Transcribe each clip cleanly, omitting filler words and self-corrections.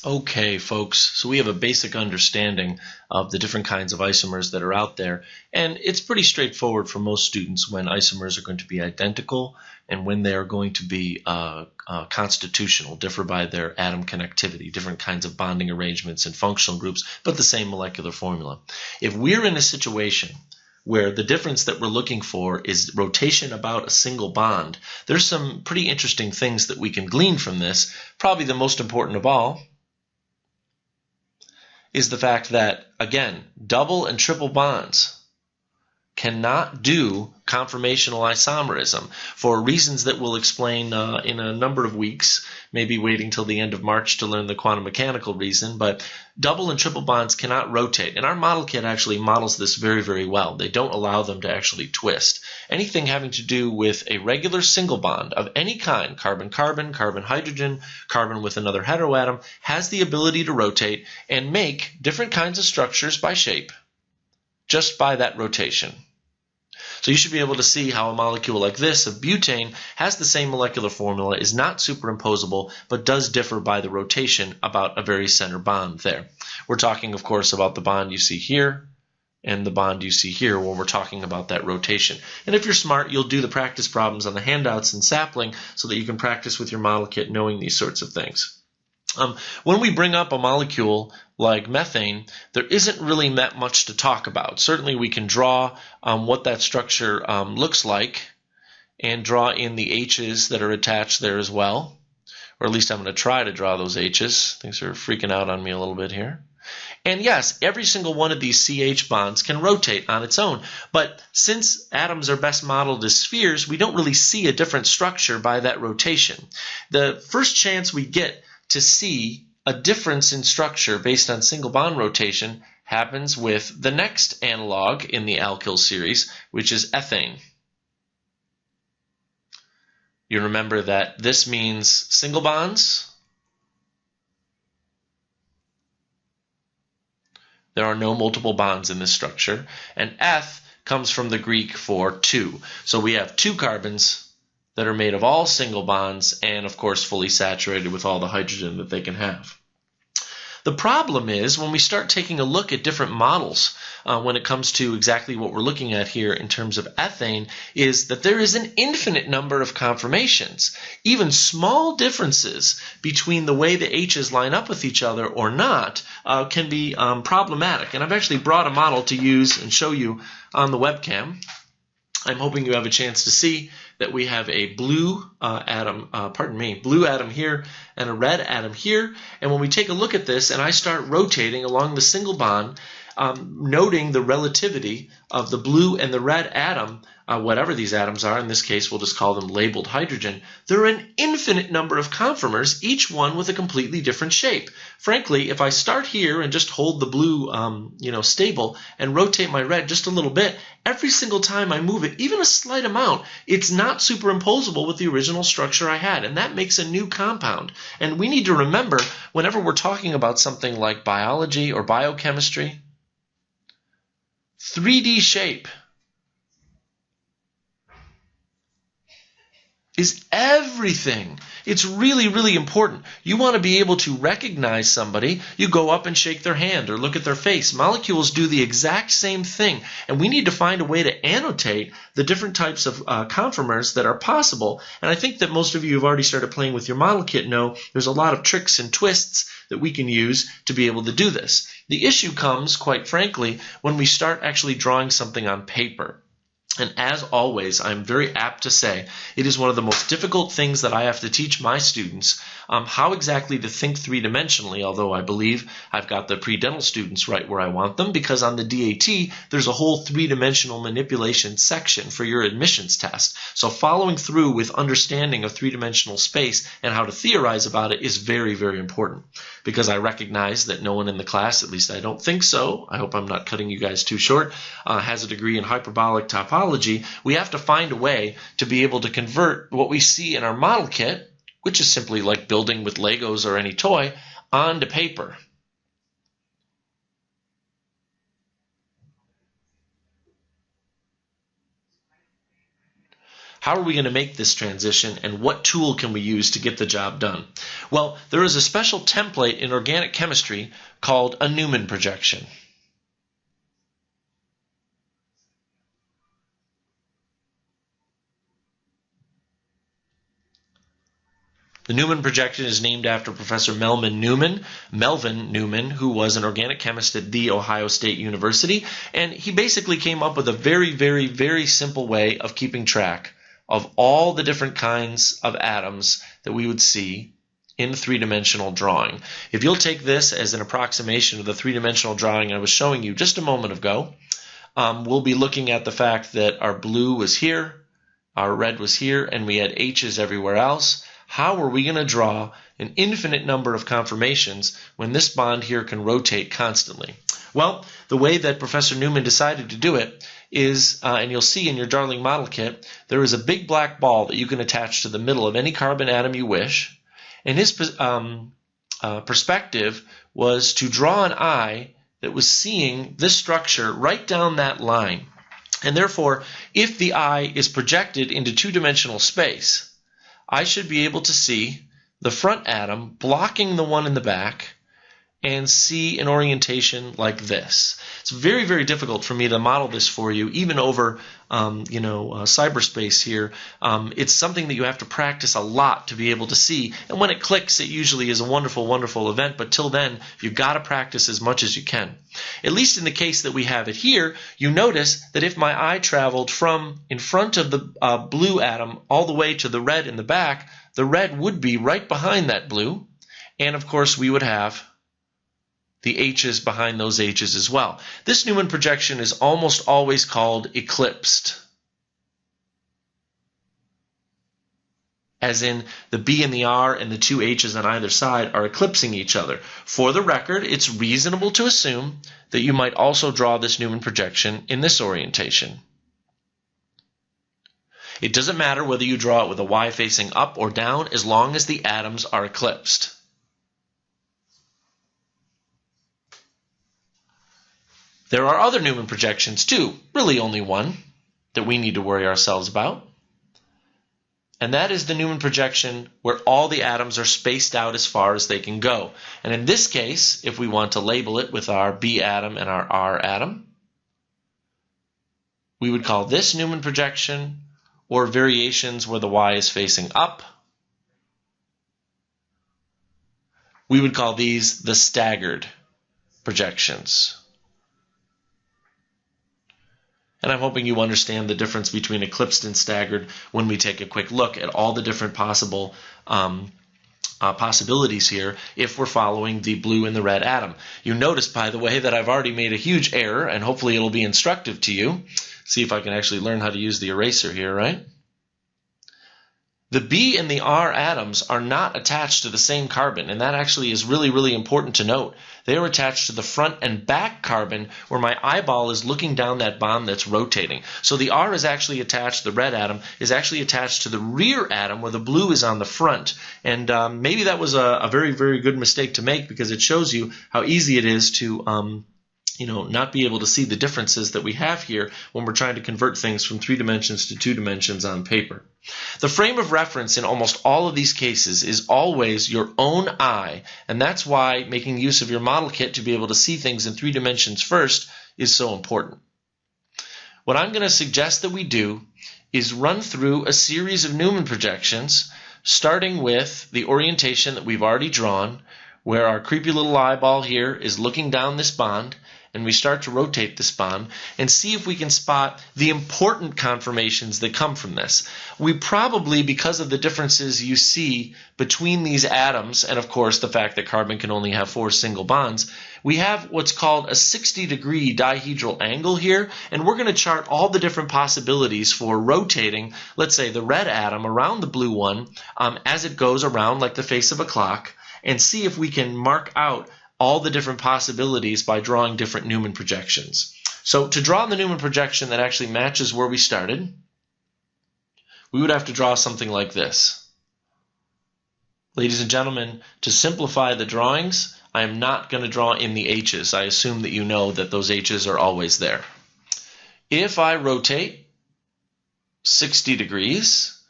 Okay, folks, so we have a basic understanding of the different kinds of isomers that are out there, and it's pretty straightforward for most students when isomers are going to be identical and when they are going to be constitutional, differ by their atom connectivity, different kinds of bonding arrangements and functional groups, but the same molecular formula. If we're in a situation where the difference that we're looking for is rotation about a single bond, there's some pretty interesting things that we can glean from this. Probably the most important of all is the fact that, again, double and triple bonds cannot do conformational isomerism for reasons that we'll explain in a number of weeks, maybe waiting till the end of March to learn the quantum mechanical reason, but double and triple bonds cannot rotate. And our model kit actually models this very, very well. They don't allow them to actually twist. Anything having to do with a regular single bond of any kind, carbon-carbon, carbon-hydrogen, carbon with another heteroatom, has the ability to rotate and make different kinds of structures by shape just by that rotation. So you should be able to see how a molecule like this of butane has the same molecular formula, is not superimposable, but does differ by the rotation about a very center bond there. We're talking, of course, about the bond you see here and the bond you see here when we're talking about that rotation. And if you're smart, you'll do the practice problems on the handouts and sapling so that you can practice with your model kit knowing these sorts of things. When we bring up a molecule like methane, there isn't really that much to talk about. Certainly we can draw what that structure looks like and draw in the H's that are attached there as well. Or at least I'm going to try to draw those H's. Things are freaking out on me a little bit here. And yes, every single one of these CH bonds can rotate on its own. But since atoms are best modeled as spheres, we don't really see a different structure by that rotation. The first chance we get to see a difference in structure based on single bond rotation happens with the next analog in the alkyl series, which is ethane. You remember that this means single bonds. There are no multiple bonds in this structure. And eth comes from the Greek for two. So we have two carbons that are made of all single bonds and, of course, fully saturated with all the hydrogen that they can have. The problem is when we start taking a look at different models when it comes to exactly what we're looking at here in terms of ethane, is that there is an infinite number of conformations. Even small differences between the way the H's line up with each other or not can be problematic. And I've actually brought a model to use and show you on the webcam. I'm hoping you have a chance to see that we have a blue blue atom here and a red atom here. And when we take a look at this and I start rotating along the single bond, noting the relativity of the blue and the red atom, whatever these atoms are, in this case we'll just call them labeled hydrogen, there are an infinite number of conformers, each one with a completely different shape. Frankly, if I start here and just hold the blue stable and rotate my red just a little bit, every single time I move it, even a slight amount, it's not superimposable with the original structure I had, and that makes a new compound. And we need to remember, whenever we're talking about something like biology or biochemistry, 3D shape is everything. It's really, really important. You want to be able to recognize somebody, you go up and shake their hand or look at their face. Molecules do the exact same thing, and we need to find a way to annotate the different types of conformers that are possible. And I think that most of you have already started playing with your model kit know there's a lot of tricks and twists that we can use to be able to do this. The issue comes, quite frankly, when we start actually drawing something on paper. And as always, I'm very apt to say it is one of the most difficult things that I have to teach my students, how exactly to think three-dimensionally, although I believe I've got the pre-dental students right where I want them, because on the DAT, there's a whole three-dimensional manipulation section for your admissions test. So following through with understanding of three-dimensional space and how to theorize about it is very, very important, because I recognize that no one in the class, at least I don't think so, I hope I'm not cutting you guys too short, has a degree in hyperbolic topology. We have to find a way to be able to convert what we see in our model kit, which is simply like building with Legos or any toy, onto paper. How are we going to make this transition, and what tool can we use to get the job done? Well, there is a special template in organic chemistry called a Newman projection. The Newman projection is named after Professor Melvin Newman, who was an organic chemist at The Ohio State University, and he basically came up with a very, very, very simple way of keeping track of all the different kinds of atoms that we would see in three-dimensional drawing. If you'll take this as an approximation of the three-dimensional drawing I was showing you just a moment ago, we'll be looking at the fact that our blue was here, our red was here, and we had H's everywhere else. How are we going to draw an infinite number of conformations when this bond here can rotate constantly? Well, the way that Professor Newman decided to do it is, and you'll see in your Darling model kit, there is a big black ball that you can attach to the middle of any carbon atom you wish. And his perspective was to draw an eye that was seeing this structure right down that line. And therefore, if the eye is projected into two-dimensional space, I should be able to see the front atom blocking the one in the back and see an orientation like this. It's very, very difficult for me to model this for you, even over cyberspace here. It's something that you have to practice a lot to be able to see. And when it clicks, it usually is a wonderful, wonderful event. But till then, you've got to practice as much as you can. At least in the case that we have it here, you notice that if my eye traveled from in front of the blue atom all the way to the red in the back, the red would be right behind that blue. And of course, we would have the H's behind those H's as well. This Newman projection is almost always called eclipsed, as in the B and the R and the two H's on either side are eclipsing each other. For the record, it's reasonable to assume that you might also draw this Newman projection in this orientation. It doesn't matter whether you draw it with a Y facing up or down, as long as the atoms are eclipsed. There are other Newman projections too, really only one, that we need to worry ourselves about. And that is the Newman projection where all the atoms are spaced out as far as they can go. And in this case, if we want to label it with our B atom and our R atom, we would call this Newman projection, or variations where the Y is facing up. We would call these the staggered projections. And I'm hoping you understand the difference between eclipsed and staggered when we take a quick look at all the different possible possibilities here if we're following the blue and the red atom. You notice, by the way, that I've already made a huge error, and hopefully it'll be instructive to you. See if I can actually learn how to use the eraser here, right? The B and the R atoms are not attached to the same carbon, and that actually is really, really important to note. They are attached to the front and back carbon where my eyeball is looking down that bond that's rotating. So the R is actually attached, the red atom is actually attached to the rear atom where the blue is on the front. And maybe that was a very, very good mistake to make, because it shows you how easy it is to not be able to see the differences that we have here when we're trying to convert things from 3 dimensions to 2 dimensions on paper. The frame of reference in almost all of these cases is always your own eye, and that's why making use of your model kit to be able to see things in 3 dimensions first is so important. What I'm going to suggest that we do is run through a series of Newman projections, starting with the orientation that we've already drawn, where our creepy little eyeball here is looking down this bond, and we start to rotate this bond and see if we can spot the important conformations that come from this. We probably, because of the differences you see between these atoms, and of course the fact that carbon can only have 4 single bonds, we have what's called a 60-degree dihedral angle here, and we're going to chart all the different possibilities for rotating, let's say, the red atom around the blue one as it goes around like the face of a clock, and see if we can mark out all the different possibilities by drawing different Newman projections. So to draw the Newman projection that actually matches where we started, we would have to draw something like this. Ladies and gentlemen, to simplify the drawings, I am not going to draw in the H's. I assume that you know that those H's are always there. If I rotate 60 degrees,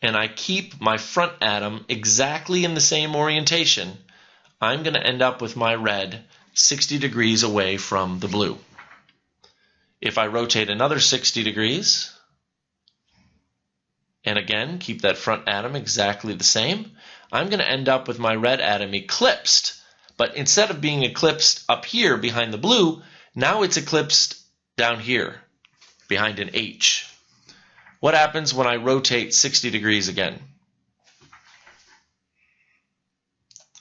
and I keep my front atom exactly in the same orientation, I'm going to end up with my red 60 degrees away from the blue. If I rotate another 60 degrees, and again keep that front atom exactly the same, I'm going to end up with my red atom eclipsed. But instead of being eclipsed up here behind the blue, now it's eclipsed down here behind an H. What happens when I rotate 60 degrees again?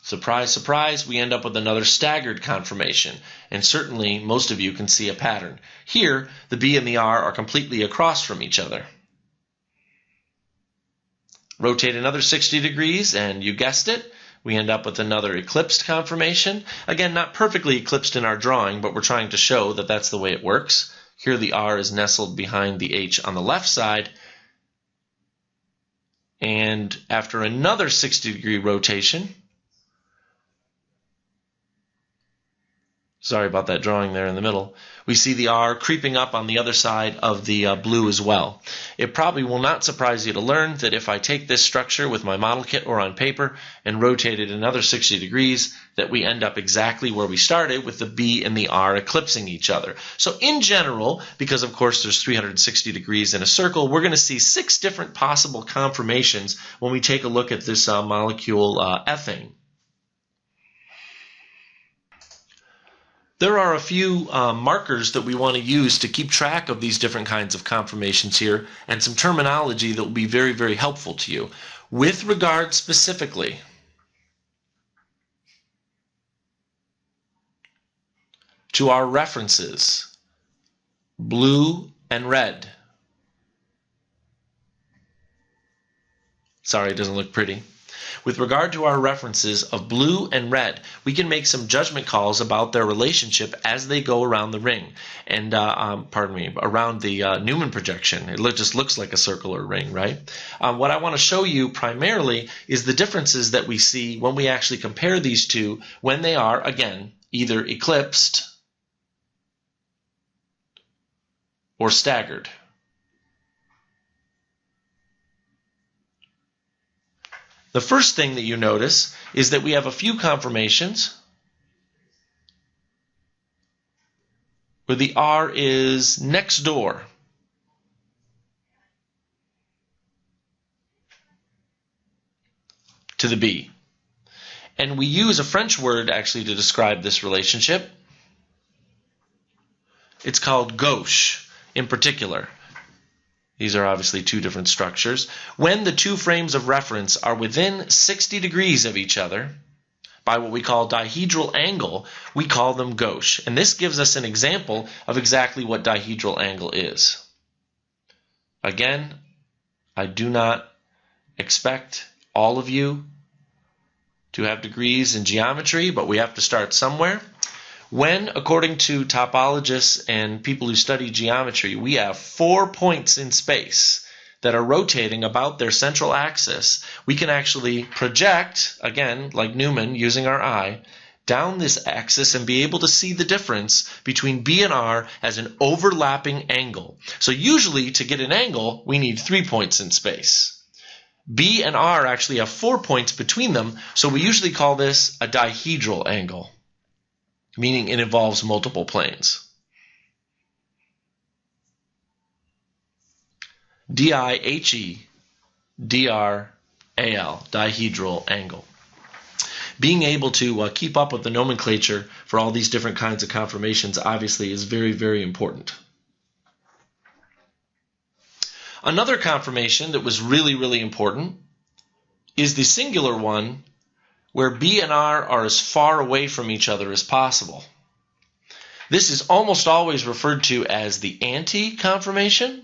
Surprise, surprise, we end up with another staggered conformation, and certainly most of you can see a pattern. Here, the B and the R are completely across from each other. Rotate another 60 degrees, and you guessed it, we end up with another eclipsed conformation. Again, not perfectly eclipsed in our drawing, but we're trying to show that that's the way it works. Here the R is nestled behind the H on the left side. And after another 60-degree rotation, sorry about that drawing there in the middle, we see the R creeping up on the other side of the blue as well. It probably will not surprise you to learn that if I take this structure with my model kit or on paper and rotate it another 60 degrees, that we end up exactly where we started with the B and the R eclipsing each other. So in general, because of course there's 360 degrees in a circle, we're going to see 6 different possible conformations when we take a look at this molecule ethane. There are a few markers that we want to use to keep track of these different kinds of conformations here, and some terminology that will be very, very helpful to you. With regard specifically to our references, blue and red. Sorry, it doesn't look pretty. With regard to our references of blue and red, we can make some judgment calls about their relationship as they go around the ring, and around the Newman projection. It just looks like a circular ring, right? What I want to show you primarily is the differences that we see when we actually compare these two when they are, again, either eclipsed or staggered. The first thing that you notice is that we have a few conformations where the R is next door. To the B. And we use a French word actually to describe this relationship. It's called gauche in particular. These are obviously two different structures. When the two frames of reference are within 60 degrees of each other, by what we call dihedral angle, we call them gauche. And this gives us an example of exactly what dihedral angle is. Again, I do not expect all of you to have degrees in geometry, but we have to start somewhere. When, according to topologists and people who study geometry, we have 4 points in space that are rotating about their central axis, we can actually project, again, like Newman, using our eye, down this axis and be able to see the difference between B and R as an overlapping angle. So usually, to get an angle, we need 3 points in space. B and R actually have 4 points between them, so we usually call this a dihedral angle, meaning it involves multiple planes. D-I-H-E-D-R-A-L, dihedral angle. Being able to keep up with the nomenclature for all these different kinds of conformations obviously is very, very important. Another conformation that was really, really important is the singular one where B and R are as far away from each other as possible. This is almost always referred to as the anti-conformation.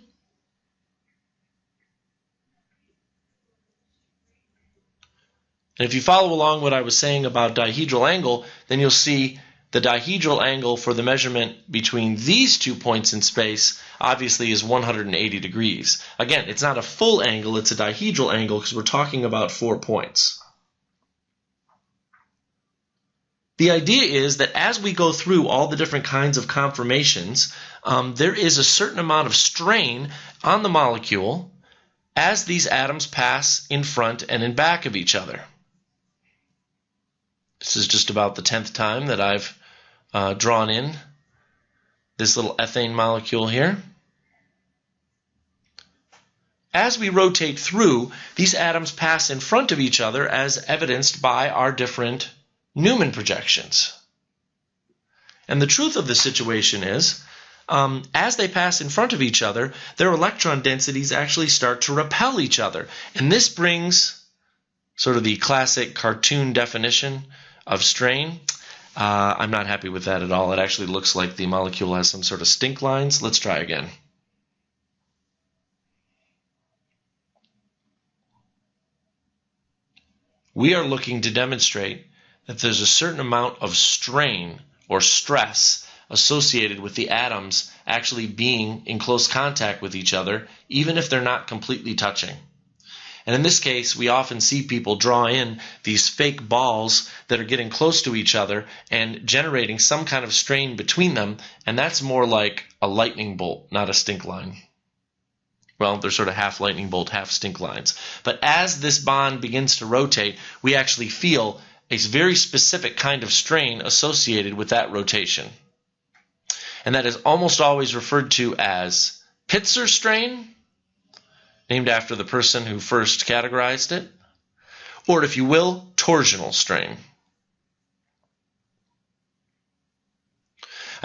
And if you follow along what I was saying about dihedral angle, then you'll see the dihedral angle for the measurement between these 2 points in space obviously is 180 degrees. Again, it's not a full angle, it's a dihedral angle because we're talking about 4 points. The idea is that as we go through all the different kinds of conformations, there is a certain amount of strain on the molecule as these atoms pass in front and in back of each other. This is just about the 10th time that I've drawn in this little ethane molecule here. As we rotate through, these atoms pass in front of each other as evidenced by our different Newman projections. And the truth of the situation is, as they pass in front of each other, their electron densities actually start to repel each other. And this brings sort of the classic cartoon definition of strain. I'm not happy with that at all. It actually looks like the molecule has some sort of stink lines. Let's try again. We are looking to demonstrate that there's a certain amount of strain or stress associated with the atoms actually being in close contact with each other, even if they're not completely touching. And in this case, we often see people draw in these fake balls that are getting close to each other and generating some kind of strain between them, and that's more like a lightning bolt, not a stink line. Well, they're sort of half lightning bolt, half stink lines. But as this bond begins to rotate, we actually feel a very specific kind of strain associated with that rotation. And that is almost always referred to as Pitzer strain, named after the person who first categorized it, or if you will, torsional strain.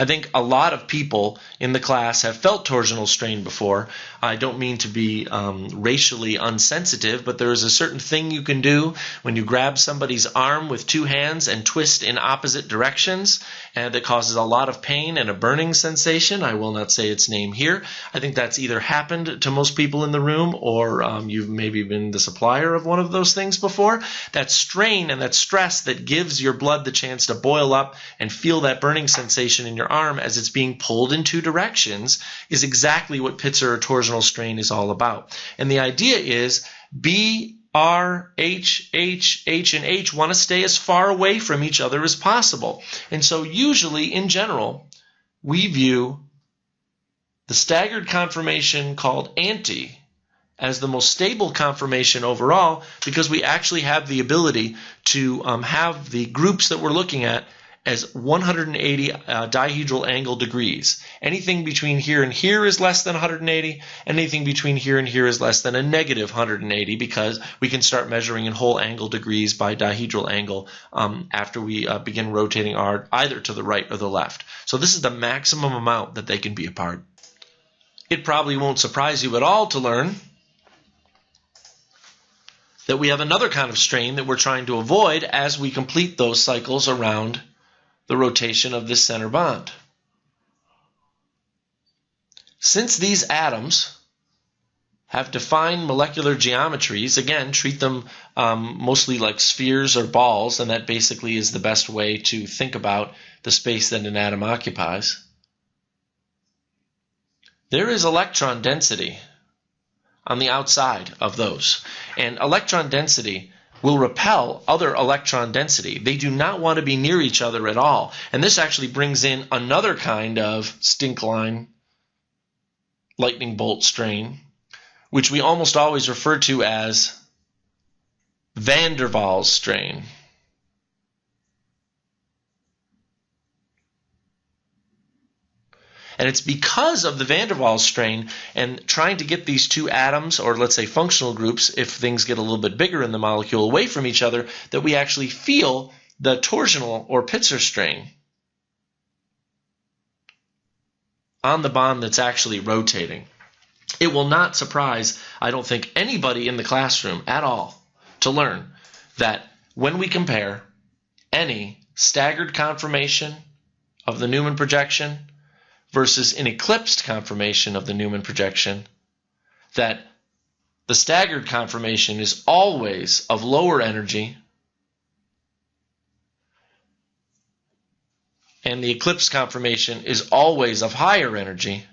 I think a lot of people in the class have felt torsional strain before. I don't mean to be racially unsensitive, but there is a certain thing you can do when you grab somebody's arm with two hands and twist in opposite directions, and that causes a lot of pain and a burning sensation. I will not say its name here. I think that's either happened to most people in the room, or you've maybe been the supplier of one of those things before. That strain and that stress that gives your blood the chance to boil up and feel that burning sensation in your arm as it's being pulled in two directions is exactly what Pitzer or torsional strain is all about. And the idea is B, R, H, and H want to stay as far away from each other as possible. And so usually, in general, we view the staggered conformation called anti as the most stable conformation overall, because we actually have the ability to have the groups that we're looking at as 180 dihedral angle degrees. Anything between here and here is less than 180. Anything between here and here is less than a negative 180, because we can start measuring in whole angle degrees by dihedral angle after we begin rotating either to the right or the left. So this is the maximum amount that they can be apart. It probably won't surprise you at all to learn that we have another kind of strain that we're trying to avoid as we complete those cycles around the rotation of this center bond. Since these atoms have defined molecular geometries, again, treat them mostly like spheres or balls, and that basically is the best way to think about the space that an atom occupies. There is electron density on the outside of those, and electron density will repel other electron density. They do not want to be near each other at all. And this actually brings in another kind of stink line, lightning bolt strain, which we almost always refer to as van der Waals strain. And it's because of the van der Waals strain and trying to get these two atoms, or let's say functional groups, if things get a little bit bigger in the molecule, away from each other, that we actually feel the torsional or Pitzer strain on the bond that's actually rotating. It will not surprise, I don't think, anybody in the classroom at all to learn that when we compare any staggered conformation of the Newman projection versus an eclipsed conformation of the Newman projection, that the staggered conformation is always of lower energy and the eclipsed conformation is always of higher energy,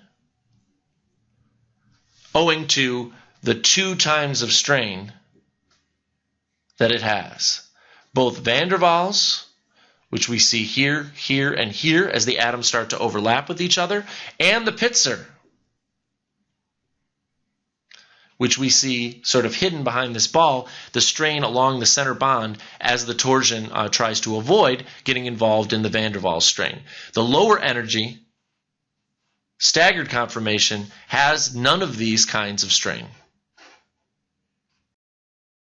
owing to the 2 times of strain that it has, both van der Waals which we see here, here, and here as the atoms start to overlap with each other, and the Pitzer, which we see sort of hidden behind this ball, the strain along the center bond as the torsion tries to avoid getting involved in the van der Waals strain. The lower energy staggered conformation has none of these kinds of strain.